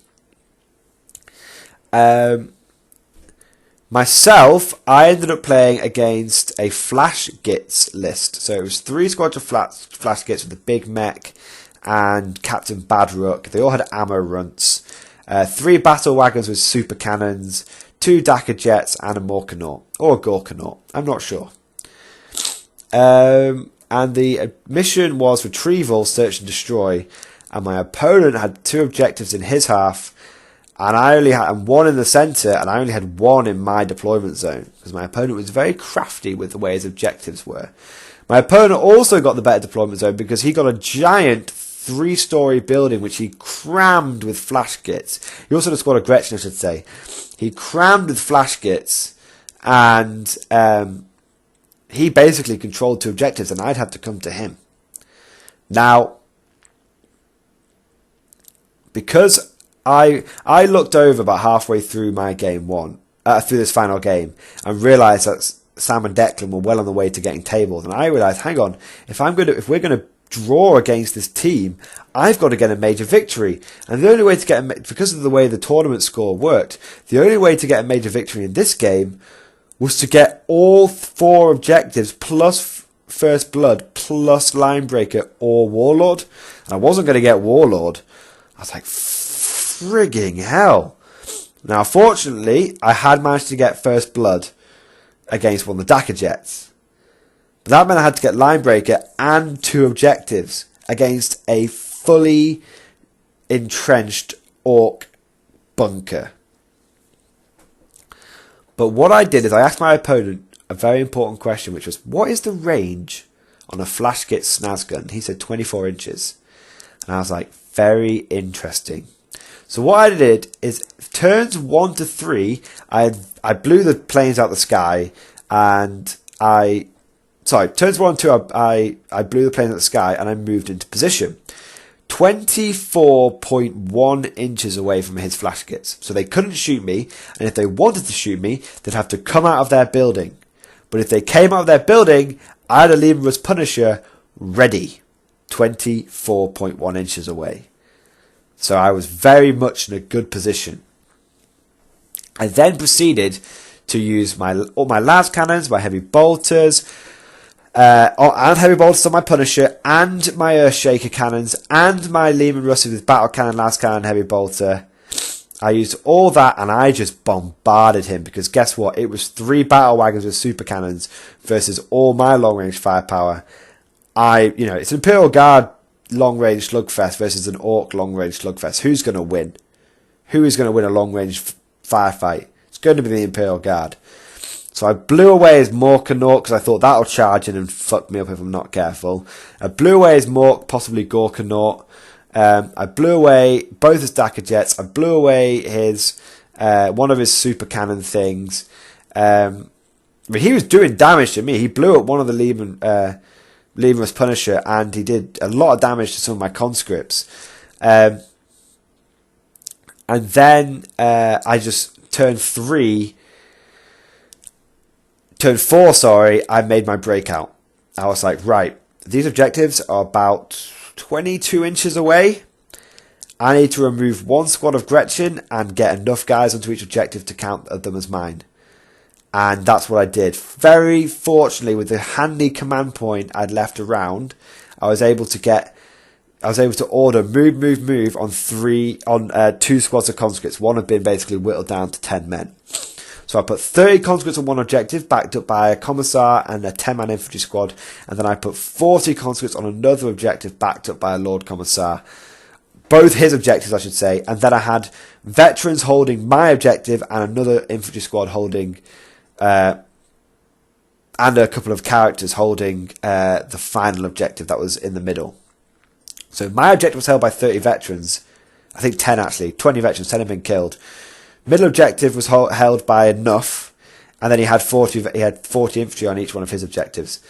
Myself, I ended up playing against a Flash Gits list. So it was 3 squads of Flash Gits with the Big Mech and Captain Badrook. They all had ammo runts. 3 battle wagons with super cannons, 2 Dakar jets, and a Morkanaut. Or a Gorkanaut. I'm not sure. And the mission was Retrieval, Search and Destroy. And my opponent had 2 objectives in his half. And I only had 1 in the centre, and I only had 1 in my deployment zone. Because my opponent was very crafty with the way his objectives were. My opponent also got the better deployment zone because he got a giant 3-story building which he crammed with Flash Gits. He also had a squad of Gretchen, I should say. He crammed with Flash Gits, and he basically controlled 2 objectives, and I'd have to come to him. Now, because I looked over about halfway through my game 1, through this final game, and realised that Sam and Declan were well on the way to getting tabled, and I realised, hang on, if we're going to draw against this team, I've got to get a major victory. And the only way to get because of the way the tournament score worked, the only way to get a major victory in this game was to get all 4 objectives plus First Blood plus Linebreaker or Warlord. And I wasn't going to get Warlord. I was like, frigging hell. Now, fortunately, I had managed to get First Blood against one of the Dakar jets. But that meant I had to get Linebreaker and 2 objectives against a fully entrenched Orc bunker. But what I did is I asked my opponent a very important question, which was, what is the range on a Flash Git Snaz gun? He said 24 inches. And I was like, very interesting. So what I did is, turns 1 to 3, I blew the planes out the sky, and turns 1 and 2, I blew the planes out the sky, and I moved into position. 24.1 inches away from his flash kits. So they couldn't shoot me, and if they wanted to shoot me, they'd have to come out of their building. But if they came out of their building, I had a Leverus Punisher ready, 24.1 inches away. So I was very much in a good position. I then proceeded to use all my las cannons, my heavy bolters, and heavy bolters on my Punisher, and my Earthshaker cannons, and my Lehman Russes with battle cannon, las cannon, heavy bolter. I used all that, and I just bombarded him, because guess what? It was 3 battle wagons with super cannons versus all my long range firepower. It's an Imperial Guard long range slugfest versus an Orc long range slugfest. Who's going to win? Who is going to win a long range firefight? It's going to be the Imperial Guard. So I blew away his Mork and Orc, because I thought that'll charge in and fuck me up if I'm not careful. I blew away his Mork, possibly Gorkanaut. I blew away both his Dacker Jets. I blew away his one of his super cannon things. He was doing damage to me. He blew up one of the Leverus Punisher, and he did a lot of damage to some of my conscripts. And then I just turned 4, I made my breakout. I was like, right, these objectives are about 22 inches away. I need to remove 1 squad of Gretchen and get enough guys onto each objective to count them as mine. And that's what I did. Very fortunately, with the handy command point I'd left around, I was able to order move on 2 squads of conscripts. One had been basically whittled down to 10 men. So I put 30 conscripts on one objective, backed up by a commissar and a 10-man infantry squad, and then I put 40 conscripts on another objective, backed up by a Lord Commissar. Both his objectives, I should say, and then I had veterans holding my objective and another infantry squad holding, and a couple of characters holding the final objective that was in the middle. So my objective was held by 30 veterans. I think 10 actually. 20 veterans, 10 had been killed. Middle objective was held by enough, and then he had 40 infantry on each one of his objectives.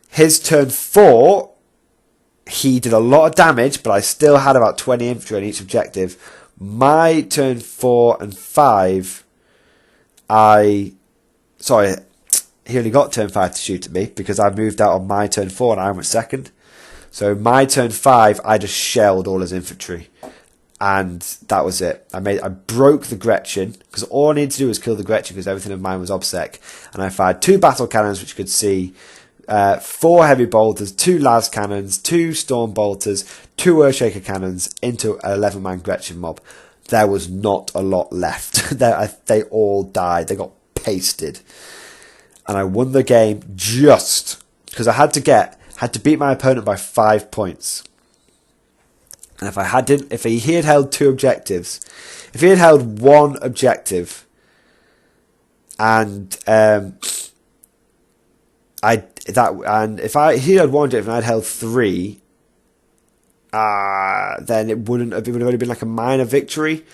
His turn 4, he did a lot of damage, but I still had about 20 infantry on each objective. My turn 4 and 5, he only got turn 5 to shoot at me, because I moved out on my turn 4 and I went second. So my turn 5, I just shelled all his infantry. And that was it. I broke the Gretchen, because all I needed to do was kill the Gretchen, because everything of mine was obsec. And I fired 2 battle cannons, which you could see, 4 heavy bolters, 2 las cannons, 2 storm bolters, 2 Earthshaker cannons into an 11-man Gretchen mob. There was not a lot left. They all died. They got pasted. And I won the game just because I had to beat my opponent by 5 points. And if he had held 2 objectives, if he had held 1 objective, and he had 1 objective and I'd held 3, then it would have only been like a minor victory.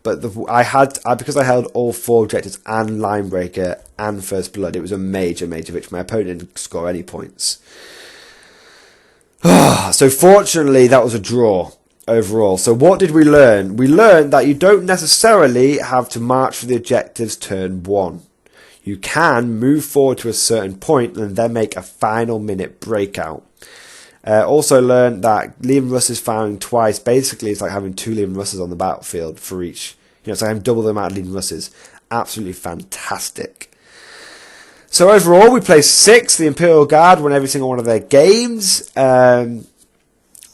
But because I held all 4 objectives and Linebreaker and First Blood, it was a major victory. My opponent didn't score any points. So fortunately, that was a draw overall. So what did we learn? We learned that you don't necessarily have to march for the objectives turn 1. You can move forward to a certain point and then make a final minute breakout. Also learned that Lehman Russes firing twice basically is like having 2 Lehman Russes on the battlefield for each. It's like having double the amount of Lehman Russes. Absolutely fantastic. So overall, we placed 6th. The Imperial Guard won every single one of their games,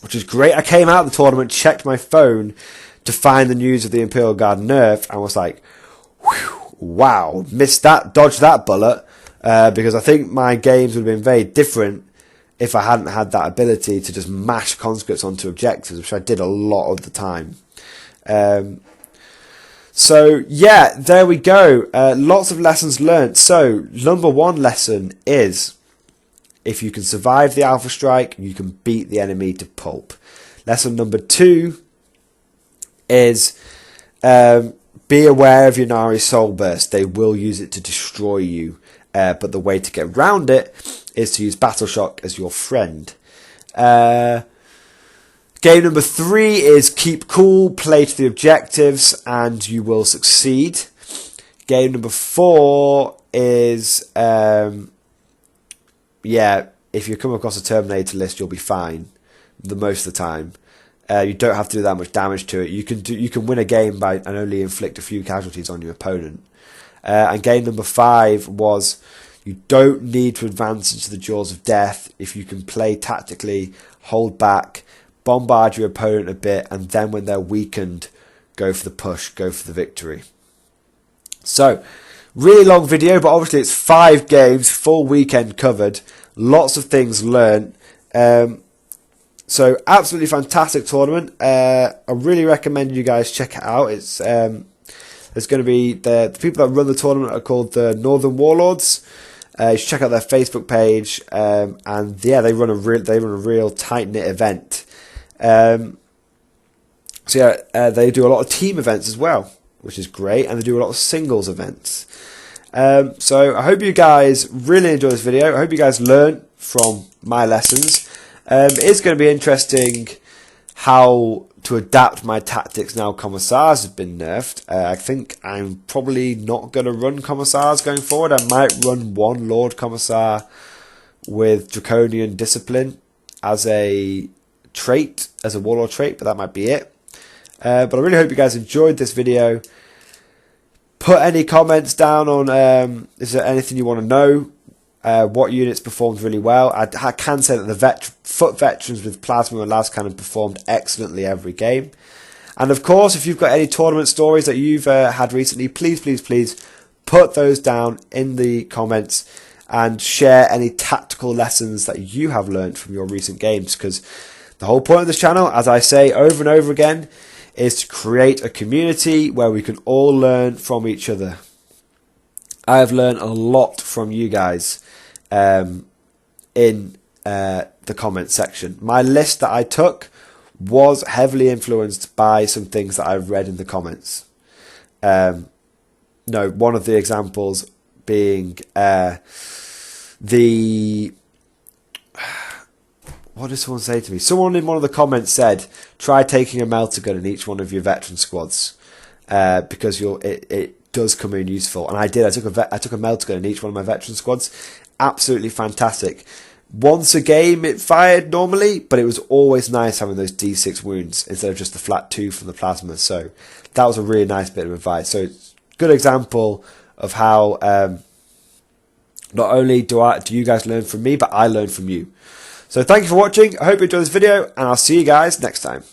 which is great. I came out of the tournament, checked my phone to find the news of the Imperial Guard nerf, and was like, wow, missed that, dodged that bullet, because I think my games would have been very different if I hadn't had that ability to just mash conscripts onto objectives, which I did a lot of the time. So, yeah, there we go. Lots of lessons learnt. So, number 1 lesson is, if you can survive the Alpha Strike, you can beat the enemy to pulp. Lesson number 2 is, be aware of Ynnari Soul Burst. They will use it to destroy you. But the way to get around it is to use Battle Shock as your friend. Game number 3 is keep cool, play to the objectives, and you will succeed. Game number 4 is, if you come across a Terminator list, you'll be fine most of the time. You don't have to do that much damage to it. You can win a game and only inflict a few casualties on your opponent. And game number 5 was you don't need to advance into the jaws of death if you can play tactically, hold back, bombard your opponent a bit, and then when they're weakened, go for the push, go for the victory. So, really long video, but obviously it's 5 games, full weekend covered, lots of things learned. So, absolutely fantastic tournament. I really recommend you guys check it out. It's there's going to be the people that run the tournament are called the Northern Warlords. You should check out their Facebook page, and yeah, they run a real tight knit event. They do a lot of team events as well, which is great, and they do a lot of singles events. So I hope you guys really enjoy this video. I hope you guys learn from my lessons. It's going to be interesting how to adapt my tactics now Commissars have been nerfed. I think I'm probably not going to run Commissars going forward. I might run one Lord Commissar with Draconian Discipline as a trait, as a Warlord trait, but that might be it. But I really hope you guys enjoyed this video. Put any comments down on is there anything you want to know, what units performed really well. I can say that the foot veterans with Plasma and Lascannon performed excellently every game. And of course, if you've got any tournament stories that you've had recently, please put those down in the comments and share any tactical lessons that you have learned from your recent games, because the whole point of this channel, as I say over and over again, is to create a community where we can all learn from each other. I have learned a lot from you guys in the comment section. My list that I took was heavily influenced by some things that I've read in the comments. One of the examples being what did someone say to me? Someone in one of the comments said, try taking a melter gun in each one of your veteran squads, because it does come in useful. And I did. I took a melter gun in each one of my veteran squads. Absolutely fantastic. Once a game it fired normally, but it was always nice having those D6 wounds instead of just the flat 2 from the plasma. So that was a really nice bit of advice. So it's a good example of how not only do you guys learn from me, but I learn from you. So thank you for watching. I hope you enjoyed this video, and I'll see you guys next time.